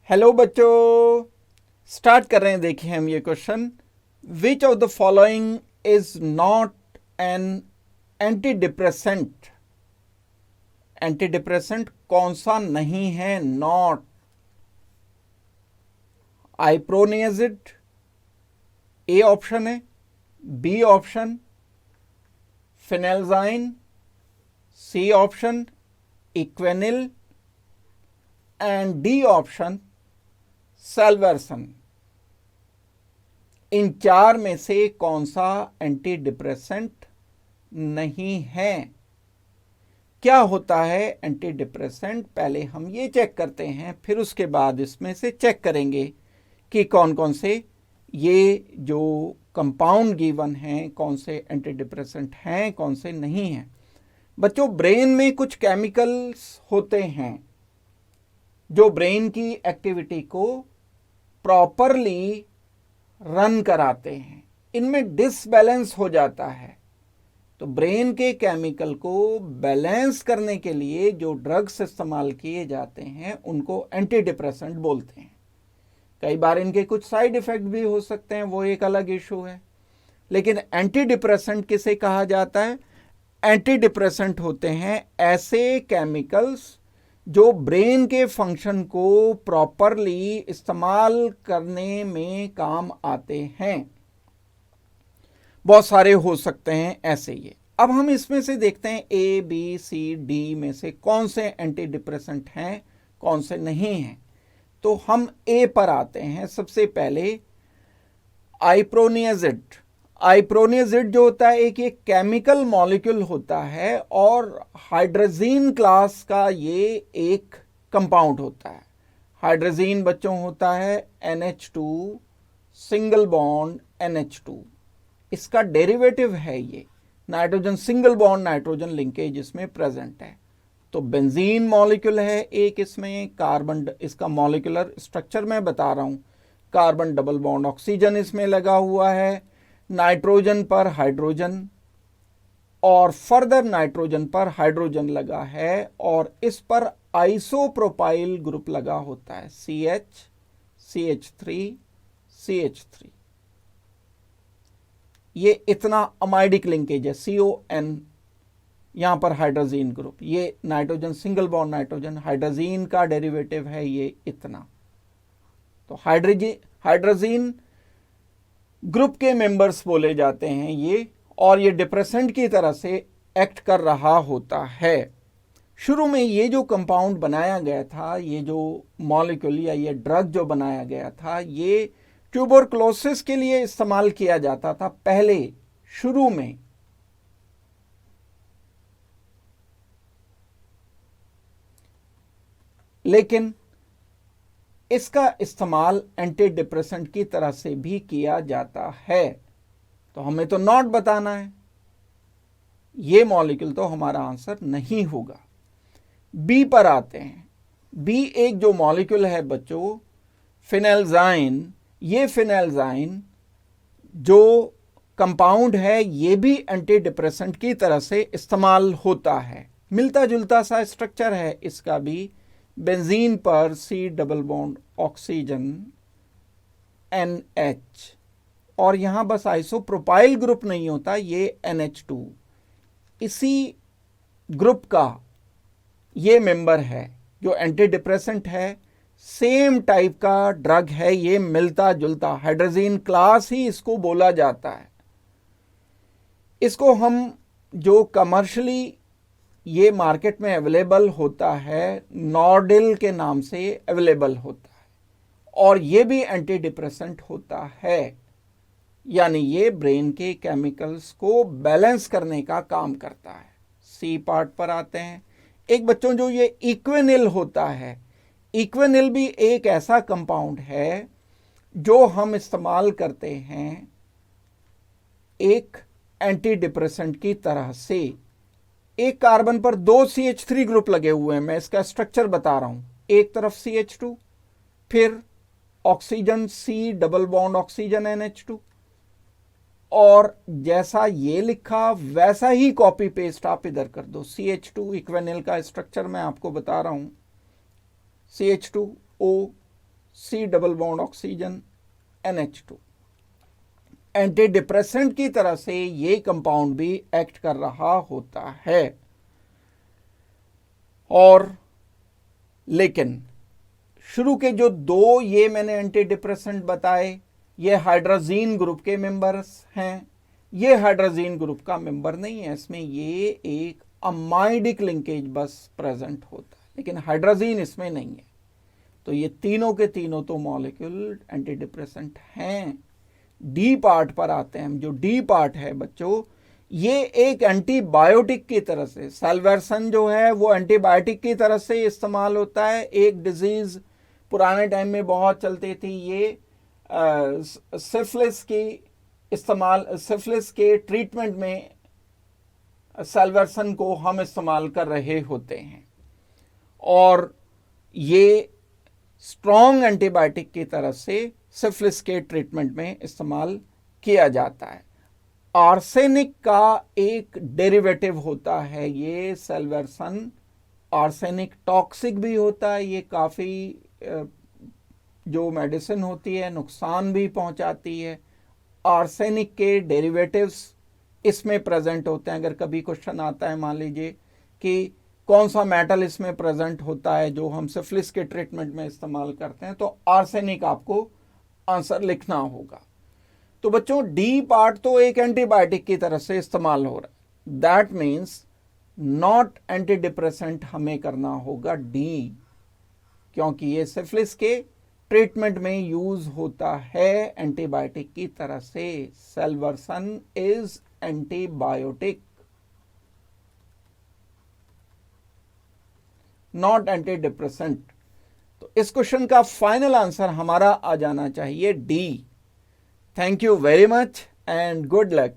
Hello बच्चों, start कर रहे हैं। देखिए हम ये question, which of the following is not an anti depressant. Anti depressant कौन सा नहीं है? नॉट आइप्रोनियाजिड ए ऑप्शन है, B option phenelzine, C option Equanil and D option salvarsan. इन चार में से कौन सा एंटी डिप्रेसेंट नहीं है? क्या होता है एंटी डिप्रेसेंट? पहले हम ये चेक करते हैं, फिर उसके बाद इसमें से चेक करेंगे कि कौन कौन से ये जो कंपाउंड गिवन हैं, कौन से एंटी डिप्रेसेंट हैं, कौन से नहीं हैं। बच्चों, ब्रेन में कुछ केमिकल्स होते हैं जो ब्रेन की एक्टिविटी को प्रॉपरली रन कराते हैं। इनमें डिसबैलेंस हो जाता है, तो ब्रेन के केमिकल को बैलेंस करने के लिए जो ड्रग्स इस्तेमाल किए जाते हैं उनको एंटी डिप्रेसेंट बोलते हैं। कई बार इनके कुछ साइड इफेक्ट भी हो सकते हैं, वो एक अलग इशू है। लेकिन एंटी डिप्रेसेंट किसे कहा जाता है? एंटी डिप्रेसेंट होते हैं ऐसे केमिकल्स जो ब्रेन के फंक्शन को प्रॉपरली इस्तेमाल करने में काम आते हैं। बहुत सारे हो सकते हैं ऐसे ये। अब हम इसमें से देखते हैं ए बी सी डी में से कौन से एंटी डिप्रेसेंट हैं, कौन से नहीं हैं। तो हम ए पर आते हैं। सबसे पहले आइप्रोनियाजिड। आइप्रोनियाजिड जो होता है एक ये केमिकल मॉलिक्यूल होता है और हाइड्रोजीन क्लास का ये एक कंपाउंड होता है। हाइड्रोजीन बच्चों होता है NH2 सिंगल बॉन्ड NH2। इसका डेरिवेटिव है ये nitrogen single bond nitrogen linkage इसमें प्रेजेंट है। तो बेंजीन मॉलिक्यूल है एक इसमें। कार्बन, इसका मॉलिक्यूलर स्ट्रक्चर मैं बता रहा हूं। कार्बन डबल बॉन्ड ऑक्सीजन इसमें लगा हुआ है, नाइट्रोजन पर हाइड्रोजन और फर्दर नाइट्रोजन पर हाइड्रोजन लगा है, और इस पर आइसोप्रोपाइल ग्रुप लगा होता है CH CH3 CH3। ये इतना अमाइडिक लिंकेज है CON, यहां पर हाइड्रोजीन ग्रुप। ये nitrogen single bond nitrogen, hydrazine का डेरिवेटिव है ये इतना। तो हाइड्रोजीन ग्रुप के मेंबर्स बोले जाते हैं ये, और ये डिप्रेसेंट की तरह से एक्ट कर रहा होता है। शुरू में ये जो कंपाउंड बनाया गया था, ये जो मॉलिक्यूल या ये ड्रग जो बनाया गया था, ये ट्यूबरकुलोसिस के लिए इस्तेमाल किया जाता था पहले शुरू में। लेकिन इसका इस्तेमाल एंटी डिप्रेसेंट की तरह से भी किया जाता है। तो हमें तो नॉट बताना है, ये मॉलिक्यूल तो हमारा आंसर नहीं होगा। बी पर आते हैं। बी एक जो मॉलिक्यूल है बच्चों, फिनेल्जाइन। ये फिनेल्जाइन जो कंपाउंड है ये भी एंटी डिप्रेसेंट की तरह से इस्तेमाल होता है। मिलता जुलता सा स्ट्रक्चर है इसका भी। बेंजीन पर C double bond oxygen NH, और यहां बस आइसोप्रोपाइल ग्रुप नहीं होता, ये NH2 इसी ग्रुप का ये मेंबर है जो एंटी डिप्रेसेंट है। सेम टाइप का ड्रग है ये, मिलता जुलता हाइड्रोजीन क्लास ही इसको बोला जाता है। इसको हम जो कमर्शियली ये मार्केट में अवेलेबल होता है, नॉर्डिल के नाम से अवेलेबल होता है, और ये भी एंटी डिप्रेसेंट होता है। यानी ये ब्रेन के केमिकल्स को बैलेंस करने का काम करता है। सी पार्ट पर आते हैं। एक बच्चों जो ये इक्वेनिल होता है, इक्वेनिल भी एक ऐसा कंपाउंड है जो हम इस्तेमाल करते हैं एक एंटी डिप्रेसेंट की तरह से। एक कार्बन पर 2 CH3 ग्रुप लगे हुए हैं, मैं इसका स्ट्रक्चर बता रहा हूं। एक तरफ CH2, फिर oxygen C double bond oxygen NH2, और जैसा ये लिखा वैसा ही कॉपी पेस्ट आप इधर कर दो। CH2 इक्वेनिल का स्ट्रक्चर मैं आपको बता रहा हूं। CH2O C double bond oxygen NH2। Anti depressant की तरह से ये कंपाउंड भी एक्ट कर रहा होता है। और लेकिन शुरू के जो दो ये मैंने एंटी डिप्रेसेंट बताए, ये हाइड्रोजीन ग्रुप के मेंबर्स हैं। ये हाइड्रोजीन ग्रुप का मेंबर नहीं है, इसमें ये एक अमाइडिक लिंकेज बस प्रेजेंट होता है, लेकिन हाइड्रोजीन इसमें नहीं है। तो ये तीनों के तीनों तो मॉलिक्यूल एंटी डिप्रेसेंट हैं। डी पार्ट पर आते हैं हम। जो डी पार्ट है बच्चों, ये एक एंटीबायोटिक की तरह से, सैल्वर्सन जो है वो एंटीबायोटिक की तरह से इस्तेमाल होता है। एक डिजीज पुराने टाइम में बहुत चलती थी, ये सिफिलिस की इस्तेमाल, सिफिलिस के ट्रीटमेंट में सैल्वर्सन को हम इस्तेमाल कर रहे होते हैं, और ये स्ट्रॉन्ग एंटीबायोटिक की तरह से सिफिलिस के ट्रीटमेंट में इस्तेमाल किया जाता है। आर्सेनिक का एक डेरिवेटिव होता है ये सैल्वर्सन। आर्सेनिक टॉक्सिक भी होता है, ये काफ़ी जो मेडिसिन होती है नुकसान भी पहुंचाती है। आर्सेनिक के डेरिवेटिव्स इसमें प्रेजेंट होते हैं। अगर कभी क्वेश्चन आता है, मान लीजिए कि कौन सा मेटल इसमें प्रेजेंट होता है जो हम सिफिलिस के ट्रीटमेंट में इस्तेमाल करते हैं, तो आर्सेनिक आपको आंसर लिखना होगा। तो बच्चों डी पार्ट तो एक एंटीबायोटिक की तरह से इस्तेमाल हो रहा है, that means not anti depressant हमें करना होगा डी, क्योंकि ये सिफिलिस के ट्रीटमेंट में यूज होता है एंटीबायोटिक की तरह से। Salvarsan is antibiotic, not anti depressant. तो इस क्वेश्चन का फाइनल आंसर हमारा आ जाना चाहिए D. Thank you very much and good luck.